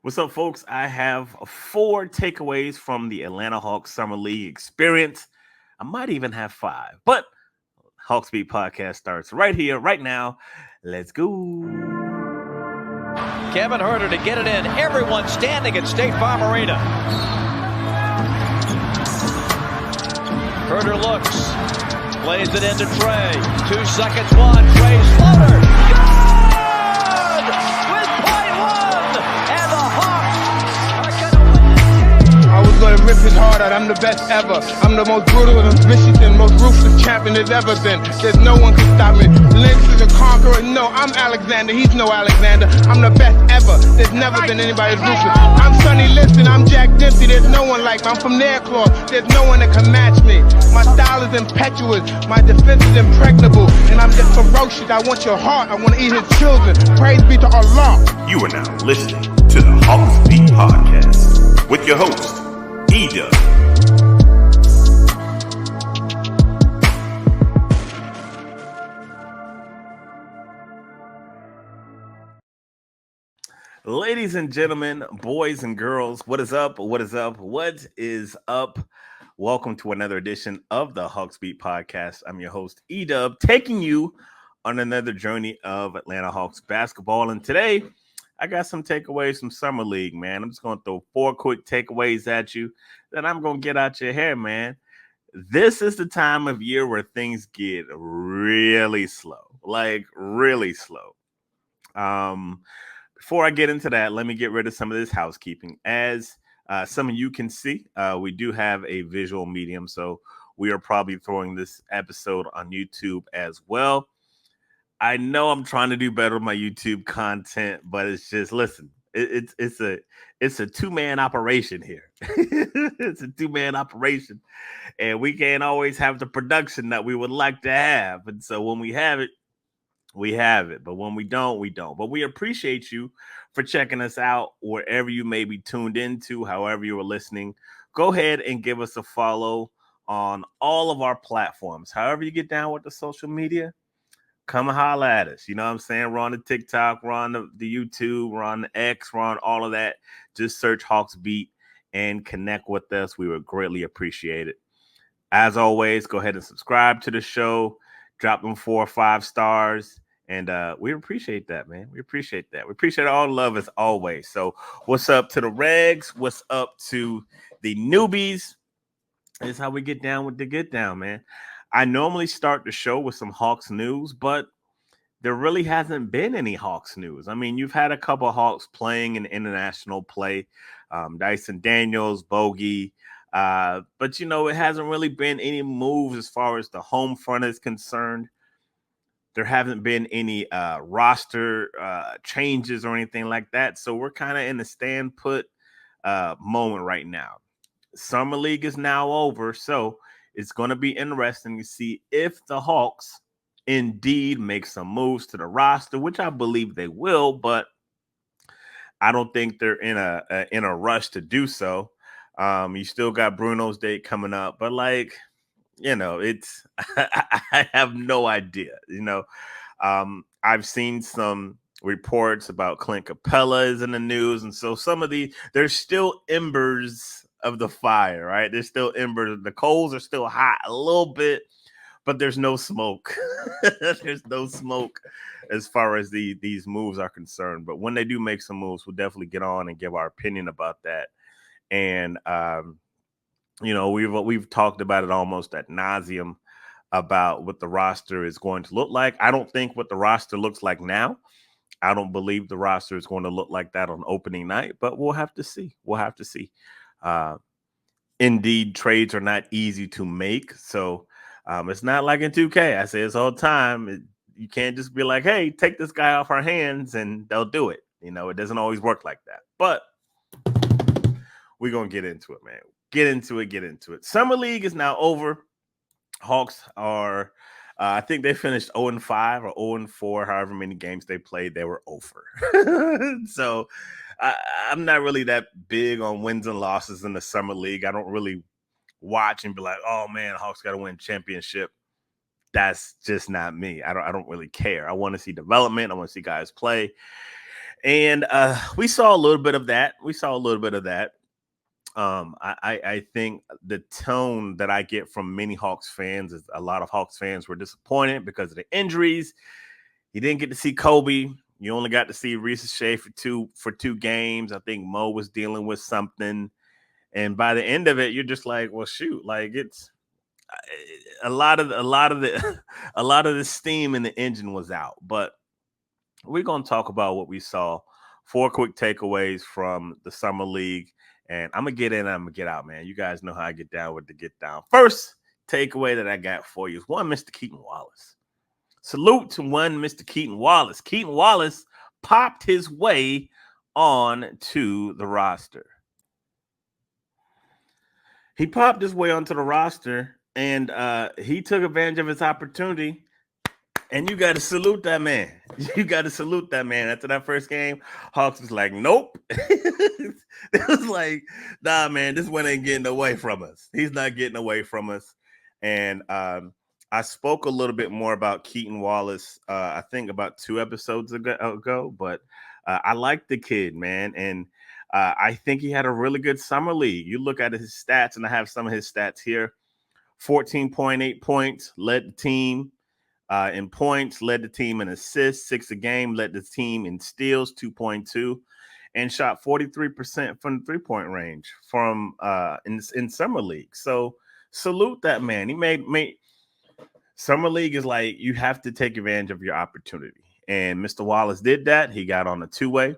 What's up, folks? I have 4 takeaways from the Atlanta Hawks Summer League experience. I might even have 5, but Hawksbeat Podcast starts right here, right now. Let's go. Kevin Huerter to get it in. Everyone standing at State Farm Arena. Huerter looks, plays it into Trey. 2 seconds, one. Trey's floater. Good! With .1, and the Hawks are going to win this game. I was going to rip his heart out. I'm the best ever. I'm the most brutal and vicious and most ruthless champion there's ever been. There's no one can stop me. Lynch is a conqueror. No, I'm Alexander. He's no Alexander. I'm the best ever. There's never been anybody as ruthless. I'm Sonny Liston. I'm Jack Dempsey. There's no one like me. I'm from their claw. There's no one that can match me. My style is impetuous. My defense is impregnable. And I'm just ferocious. I want your heart. I want to eat his children. Praise be to Allah. You are now listening to the Hawksbeat Podcast with your host, Eda. Ladies and gentlemen, boys and girls, what is up? What is up? What is up? Welcome to another edition of the Hawksbeat Podcast. I'm your host, E-Dub, taking you on another journey of Atlanta Hawks basketball. And today, I got some takeaways from Summer League, man. I'm just going to throw 4 quick takeaways at you that I'm going to get out your hair, man. This is the time of year where things get really slow, like really slow. Before I get into that, let me get rid of some of this housekeeping. As some of you can see, we do have a visual medium, so we are probably throwing this episode on YouTube as well. I know I'm trying to do better with my YouTube content, but it's just, listen, it's a 2-man operation here. It's a 2-man operation, and we can't always have the production that we would like to have. And so when we have it, we have it. But when we don't, we don't. But we appreciate you for checking us out wherever you may be tuned into, however you are listening. Go ahead and give us a follow on all of our platforms. However you get down with the social media, come and holla at us. You know what I'm saying? We're on the TikTok, we're on the YouTube, we're on the X, we're on all of that. Just search Hawksbeat and connect with us. We would greatly appreciate it. As always, go ahead and subscribe to the show. Drop them 4 or 5 stars. And we appreciate that, man. We appreciate that. We appreciate all the love as always. So what's up to the regs? What's up to the newbies? This is how we get down with the get down, man. I normally start the show with some Hawks news, but there really hasn't been any Hawks news. I mean, you've had a couple of Hawks playing in international play, Dyson Daniels, Bogey, but, you know, it hasn't really been any moves as far as the home front is concerned. There haven't been any roster changes or anything like that. So we're kind of in a stand put moment right now. Summer League is now over. So it's going to be interesting to see if the Hawks indeed make some moves to the roster, which I believe they will, but I don't think they're in a rush to do so. You still got Bruno's date coming up, but like, you know, it's I have no idea. You know, I've seen some reports about Clint Capella is in the news, and so there's still embers of the fire, right? There's still embers. The coals are still hot a little bit, but there's no smoke. There's no smoke as far as these moves are concerned. But when they do make some moves, we'll definitely get on and give our opinion about that. And you know, we've talked about it almost ad nauseum about what the roster is going to look like. I don't think what the roster looks like now. I don't believe the roster is going to look like that on opening night, but we'll have to see. We'll have to see. Indeed, trades are not easy to make. So it's not like in 2K. I say this all the time. You can't just be like, hey, take this guy off our hands and they'll do it. You know, it doesn't always work like that. But we're going to get into it, man. Get into it. Summer League is now over. Hawks are, I think they finished 0-5 or 0-4, however many games they played, they were over. So I'm not really that big on wins and losses in the Summer League. I don't really watch and be like, oh man, Hawks got to win championship. That's just not me. I don't really care. I want to see development. I want to see guys play. And we saw a little bit of that. I think the tone that I get from many Hawks fans is a lot of Hawks fans were disappointed because of the injuries. You didn't get to see Kobe. You only got to see Risacher for two games. I think Mo was dealing with something. And by the end of it, you're just like, well, shoot, like it's a lot of the a lot of the steam in the engine was out. But we're gonna talk about what we saw. 4 quick takeaways from the summer league, and I'm gonna get in and I'm gonna get out, man. You guys know how I get down with the get down. First takeaway that I got for you is one, Mr. Keaton Wallace. Salute to one Mr. Keaton Wallace. Keaton Wallace popped his way on to the roster. He popped his way onto the roster, and he took advantage of his opportunity. And you got to salute that man. You got to salute that man. After that first game, Hawks was like, nope. It was like, nah, man, this one ain't getting away from us. He's not getting away from us. And I spoke a little bit more about Keaton Wallace, I think about 2 episodes ago. But I like the kid, man. And I think he had a really good summer league. You look at his stats, and I have some of his stats here. 14.8 points, led the team in points, led the team in assists, 6 a game, led the team in steals, 2.2, and shot 43% from the 3-point range from in summer league. So salute that man. He made summer league is like you have to take advantage of your opportunity, and Mr. Wallace did that. He got on a 2-way,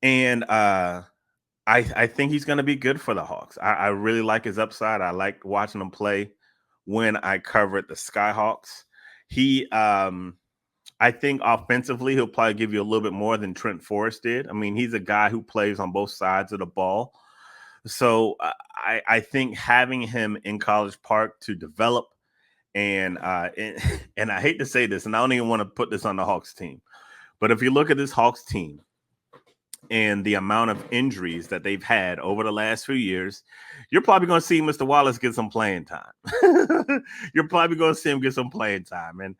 and I think he's going to be good for the Hawks. I really like his upside. I liked watching him play when I covered the Skyhawks. He, I think offensively, he'll probably give you a little bit more than Trent Forrest did. I mean, he's a guy who plays on both sides of the ball. So I think having him in College Park to develop, and I hate to say this, and I don't even want to put this on the Hawks team, but if you look at this Hawks team, and the amount of injuries that they've had over the last few years, you're probably going to see Mr. Wallace get some playing time. You're probably going to see him get some playing time. And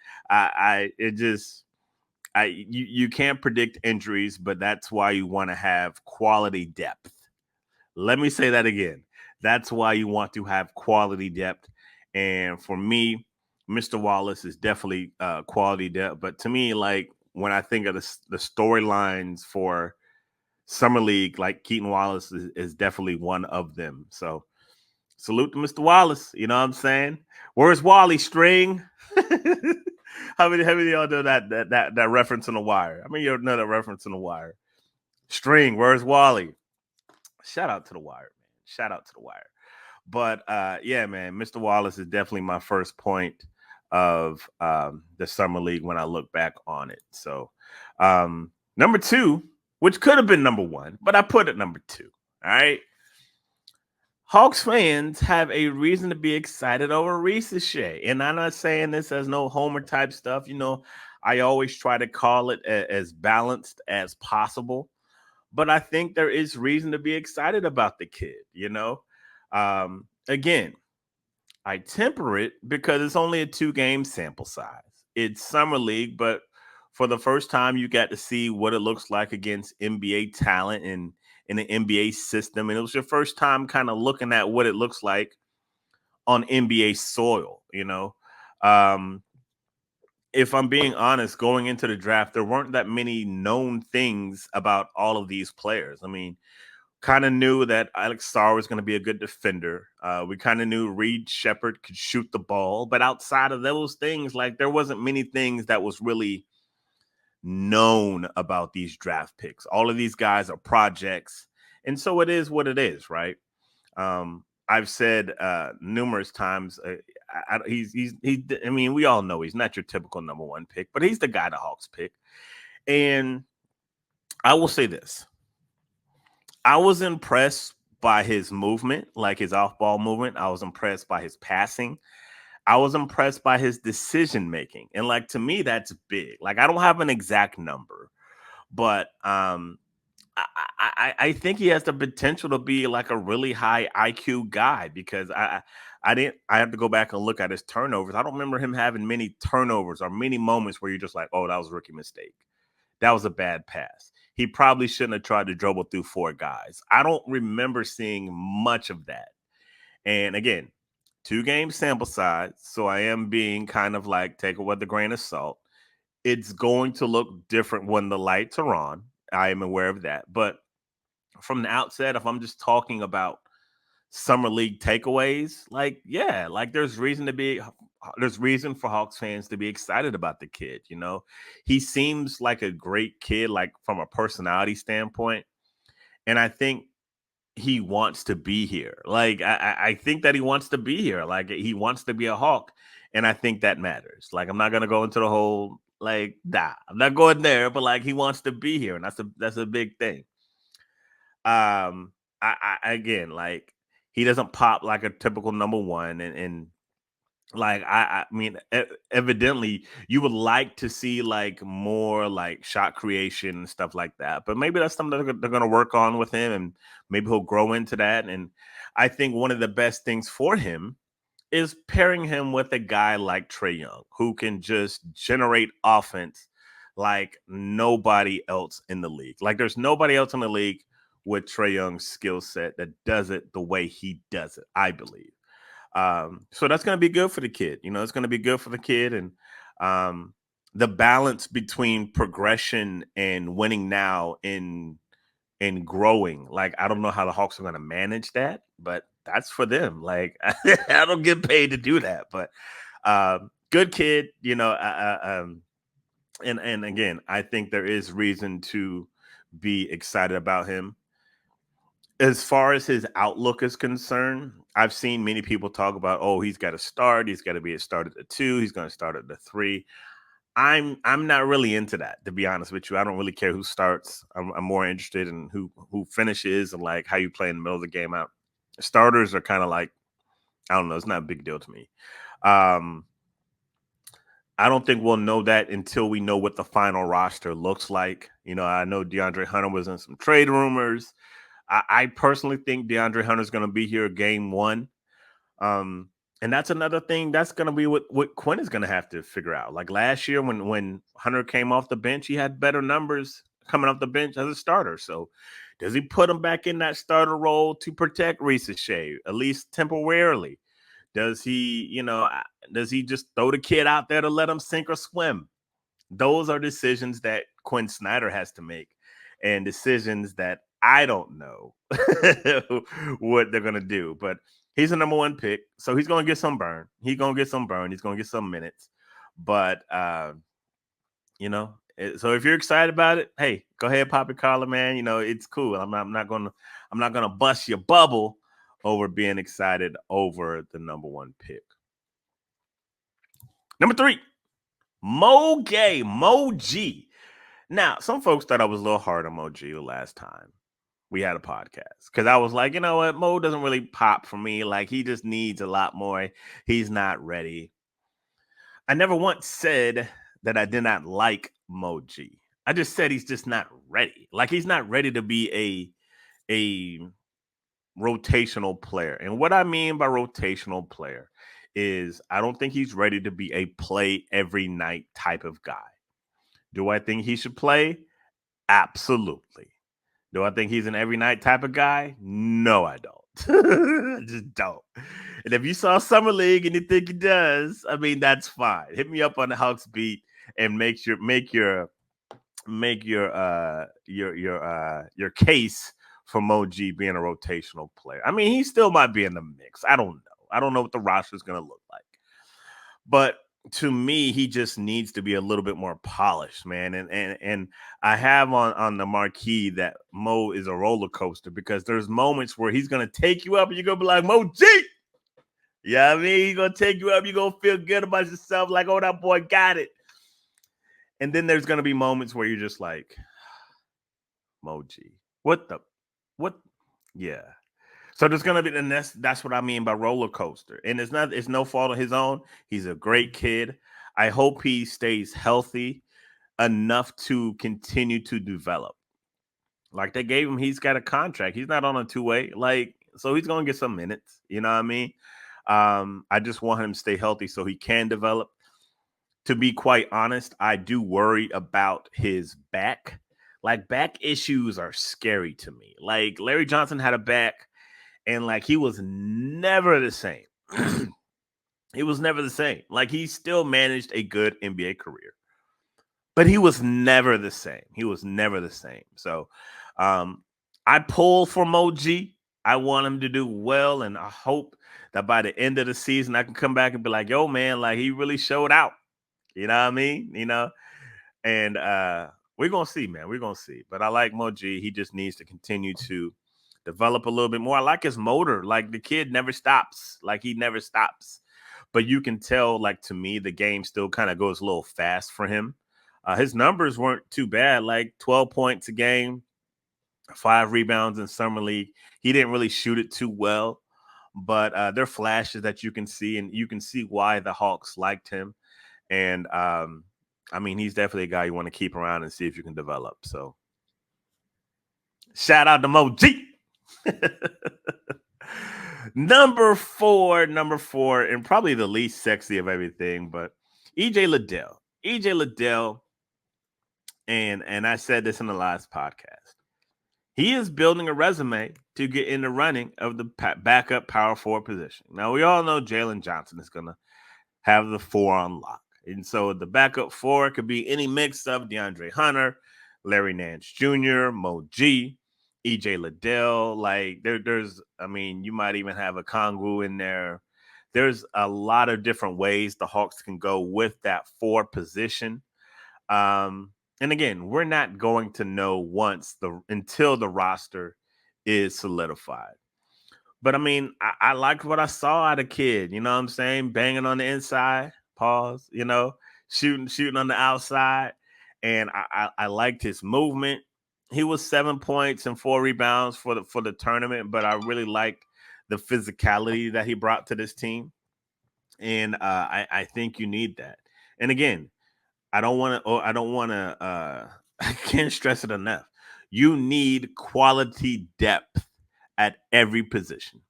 you can't predict injuries, but that's why you want to have quality depth. Let me say that again. That's why you want to have quality depth. And for me, Mr. Wallace is definitely quality depth. But to me, like when I think of the storylines for summer league, like Keaton Wallace is definitely one of them. So salute to Mr. Wallace. You know what I'm saying? Where's Wally String? How many of y'all know that reference in The Wire? I mean, you know that reference in The Wire. String, where's Wally? Shout out to The Wire, man. Shout out to The Wire. But yeah, man, Mr. Wallace is definitely my first point of the summer league when I look back on it. So number 2, which could have been number 1, but I put it number 2. All right. Hawks fans have a reason to be excited over Risacher. And I'm not saying this as no homer type stuff. You know, I always try to call it as balanced as possible. But I think there is reason to be excited about the kid, you know. Again, I temper it because it's only a 2-game sample size. It's summer league, but for the first time, you got to see what it looks like against NBA talent and in the NBA system. And it was your first time kind of looking at what it looks like on NBA soil, you know. If I'm being honest, going into the draft, there weren't that many known things about all of these players. I mean, kind of knew that Alex Sarr was going to be a good defender. We kind of knew Reed Shepherd could shoot the ball. But outside of those things, like there wasn't many things that was really known about these draft picks. All of these guys are projects, and so it is what it is, right? I've said numerous times, I mean, we all know he's not your typical number 1 pick, but he's the guy the Hawks pick. And I will say this: I was impressed by his movement, like his off-ball movement. I was impressed by his passing. I was impressed by his decision making. And like, to me, that's big. Like, I don't have an exact number, but I think he has the potential to be like a really high IQ guy, because I have to go back and look at his turnovers. I don't remember him having many turnovers or many moments where you're just like, oh, that was a rookie mistake. that was a bad pass. He probably shouldn't have tried to dribble through 4 guys. I don't remember seeing much of that. And again, 2-game sample size, so I am being kind of like, take it with a grain of salt. It's going to look different when the lights are on. I am aware of that. But from the outset, if I'm just talking about summer league takeaways, like, yeah, like there's reason for Hawks fans to be excited about the kid. He seems like a great kid, like from a personality standpoint. And I think he wants to be here. Like, I think that he wants to be here. Like, he wants to be a Hawk. And I think that matters. Like, I'm not going to go into the whole, like, I'm not going there, but like, he wants to be here. And that's a big thing. Again, like, he doesn't pop like a typical number one. And like, I mean, evidently you would like to see like more like shot creation and stuff like that. But maybe that's something they're going to work on with him, and maybe he'll grow into that. And I think one of the best things for him is pairing him with a guy like Trae Young, who can just generate offense like nobody else in the league. Like, there's nobody else in the league with Trae Young's skill set that does it the way he does it, I believe. So that's going to be good for the kid. It's going to be good for the kid. And the balance between progression and winning now and growing, like, I don't know how the Hawks are going to manage that, but that's for them. Like, I don't get paid to do that, but good kid, and again, I think there is reason to be excited about him. As far as his outlook is concerned, I've seen many people talk about, oh, he's got to start. He's got to be a start at the 2. He's going to start at the 3. I'm not really into that, to be honest with you. I don't really care who starts. I'm more interested in who finishes and like how you play in the middle of the game out. Starters are kind of like, I don't know. It's not a big deal to me. I don't think we'll know that until we know what the final roster looks like. I know DeAndre Hunter was in some trade rumors. I personally think DeAndre Hunter is going to be here game 1. And that's another thing that's going to be what Quinn is going to have to figure out. Like last year when Hunter came off the bench, he had better numbers coming off the bench as a starter. So does he put him back in that starter role to protect Risacher, at least temporarily? Does he just throw the kid out there to let him sink or swim? Those are decisions that Quinn Snyder has to make, and decisions that I don't know what they're going to do. But he's a number 1 pick, so he's going to get some burn. He's going to get some minutes. But, so if you're excited about it, hey, go ahead, pop your collar, man. It's cool. I'm not going to bust your bubble over being excited over the number 1 pick. Number 3, Gueye, Mo G. Now, some folks thought I was a little hard on Mo G the last time we had a podcast, because I was like, you know what, Mo doesn't really pop for me. Like, he just needs a lot more. He's not ready. I never once said that I did not like Mo G. I just said he's just not ready. Like, he's not ready to be a rotational player. And what I mean by rotational player is I don't think he's ready to be a play every night type of guy. Do I think he should play? Absolutely. Do I think he's an every night type of guy? No, I don't. I just don't. And if you saw Summer League and you think he does, I mean, that's fine. Hit me up on the Hawksbeat and make your case for Mo G being a rotational player. I mean, he still might be in the mix. I don't know. I don't know what the roster is going to look like. But to me, he just needs to be a little bit more polished, man. And I have on the marquee that Mo is a roller coaster, because there's moments where he's going to take you up and you're going to be like, Mo G. Yeah, I mean, he's going to take you up. You're going to feel good about yourself. Like, oh, that boy got it. And then there's going to be moments where you're just like, Mo G. What? Yeah. So there's going to be, and that's what I mean by roller coaster. And it's no fault of his own. He's a great kid. I hope he stays healthy enough to continue to develop. Like, they gave him, he's got a contract. He's not on a 2-way. Like, so he's going to get some minutes. You know what I mean? I just want him to stay healthy so he can develop. to be quite honest, I do worry about his back. Like, back issues are scary to me. Like, Larry Johnson had a back, and like he was never the same. He was never the same. Like, he still managed a good NBA career, but he was never the same. He was never the same. So I pull for Mo G. I want him to do well, and I hope that by the end of the season I can come back and be like, yo, man, like he really showed out. You know what I mean? And we're gonna see, man. We're gonna see. But I like Mo G. He just needs to continue to develop a little bit more. I like his motor. Like, the kid never stops. Like, he never stops. But you can tell, like, to me, the game still kind of goes a little fast for him. His numbers weren't too bad, like 12 points a game, 5 rebounds in summer league. He didn't really shoot it too well, but there are flashes that you can see, and you can see why the Hawks liked him. And I mean, he's definitely a guy you want to keep around and see if you can develop. So shout out to Mo G. Number four, and probably the least sexy of everything, but EJ Liddell, and I said this in the last podcast. He is building a resume to get in the running of the backup power forward position. Now, we all know Jalen Johnson is going to have the 4 on lock. And so the backup 4 could be any mix of DeAndre Hunter, Larry Nance Jr., Mo G, EJ Liddell. Like, there's, I mean, you might even have a Kongu in there. There's a lot of different ways the Hawks can go with that 4 position. And again, we're not going to know until the roster is solidified. But I mean, I liked what I saw out of Kid. You know what I'm saying? Banging on the inside, pause. Shooting on the outside, and I liked his movement. He was 7 points and 4 rebounds for the tournament, but I really liked the physicality that he brought to this team, and I think you need that. And again, I can't stress it enough. You need quality depth at every position.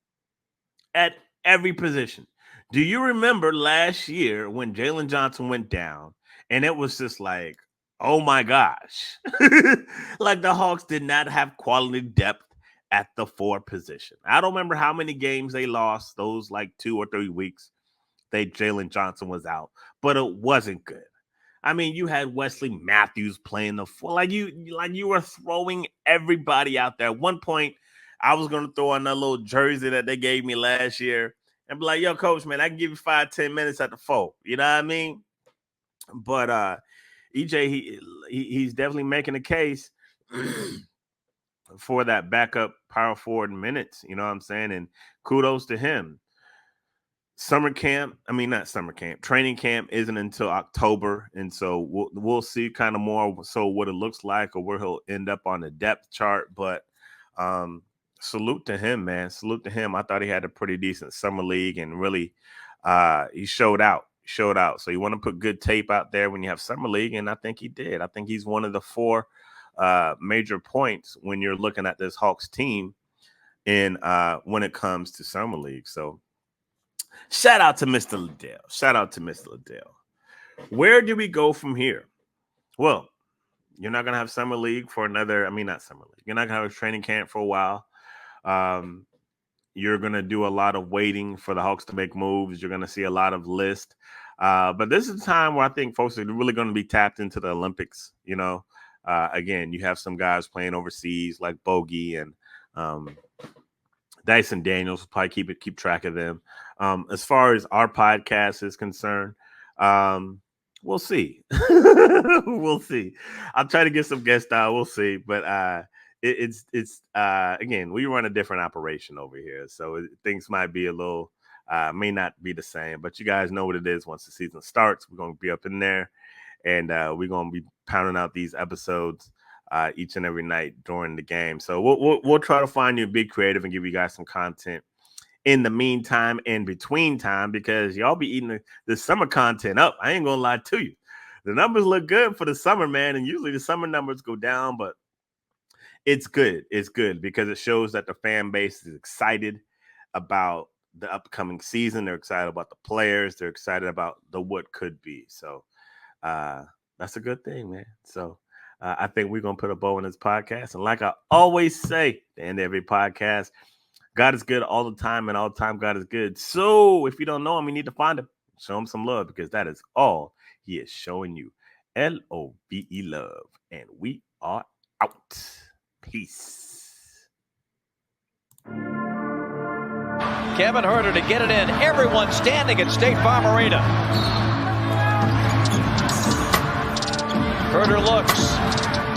At every position. Do you remember last year when Jalen Johnson went down and it was just like, oh my gosh. Like, the Hawks did not have quality depth at the 4 position. I don't remember how many games they lost, those like 2 or 3 weeks Jalen Johnson was out, but it wasn't good. I mean, you had Wesley Matthews playing the 4. Like you were throwing everybody out there. At one point, I was going to throw on that little jersey that they gave me last year and be like, yo, coach, man, I can give you 5-10 minutes at the 4. You know what I mean? But EJ, he's definitely making a case for that backup power forward minutes. You know what I'm saying? And kudos to him. Training camp isn't until October, and so we'll see kind of more so what it looks like or where he'll end up on the depth chart. But salute to him, man. Salute to him. I thought he had a pretty decent summer league, and really he showed out. So you want to put good tape out there when you have summer league, and I think he did. I think he's one of the 4 major points when you're looking at this Hawks team in when it comes to summer league. So shout out to Mr. Liddell. Where do we go from here? Well, you're not going to have summer league for not summer league. You're not going to have a training camp for a while. You're going to do a lot of waiting for the Hawks to make moves. You're going to see a lot of lists. But this is a time where I think folks are really going to be tapped into the Olympics. Again, you have some guys playing overseas like Bogey and Dyson Daniels. Will probably keep track of them. As far as our podcast is concerned, we'll see. We'll see. I'll try to get some guests out. We'll see. But it's again, we run a different operation over here, so things might be a little may not be the same. But you guys know what it is. Once the season starts, we're gonna be up in there, and we're gonna be pounding out these episodes each and every night during the game. So we'll try to find you, be creative, and give you guys some content in the meantime and between time, because y'all be eating the summer content up. I ain't gonna lie to you. The numbers look good for the summer, man, and usually the summer numbers go down, but it's good. It's good because it shows that the fan base is excited about the upcoming season. They're excited about the players. They're excited about the what could be. So that's a good thing, man. So I think we're going to put a bow on this podcast. And like I always say at the end of every podcast, God is good all the time, and all the time God is good. So if you don't know him, you need to find him. Show him some love, because that is all he is showing you. LOVE, love. And we are out. Peace. Kevin Herter to get it in. Everyone standing at State Farm Arena. Herter looks.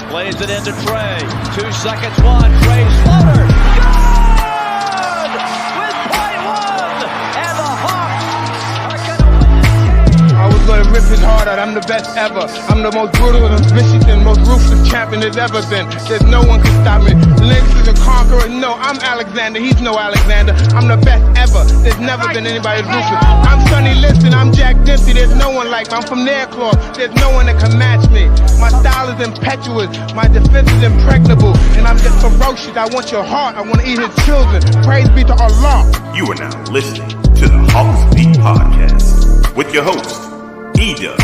Plays it into Trey. 2 seconds, one. Trey's floater. Good! With .1. And the Hawks are going to win this game. I was gonna rip his heart out. I'm the best ever. I'm the most brutal and vicious and most ruthless champion there's ever been. There's no one can stop me. Lynx is a conqueror. No, I'm Alexander. He's no Alexander. I'm the best ever. There's never been anybody as ruthless. I'm Sonny Liston. I'm Jack Dempsey. There's no one like me. I'm from Nairclaw. There's no one that can match me. My style is impetuous. My defense is impregnable. And I'm just ferocious. I want your heart. I want to eat his children. Praise be to Allah. You are now listening to the Hawksbeat Podcast with your host, Ida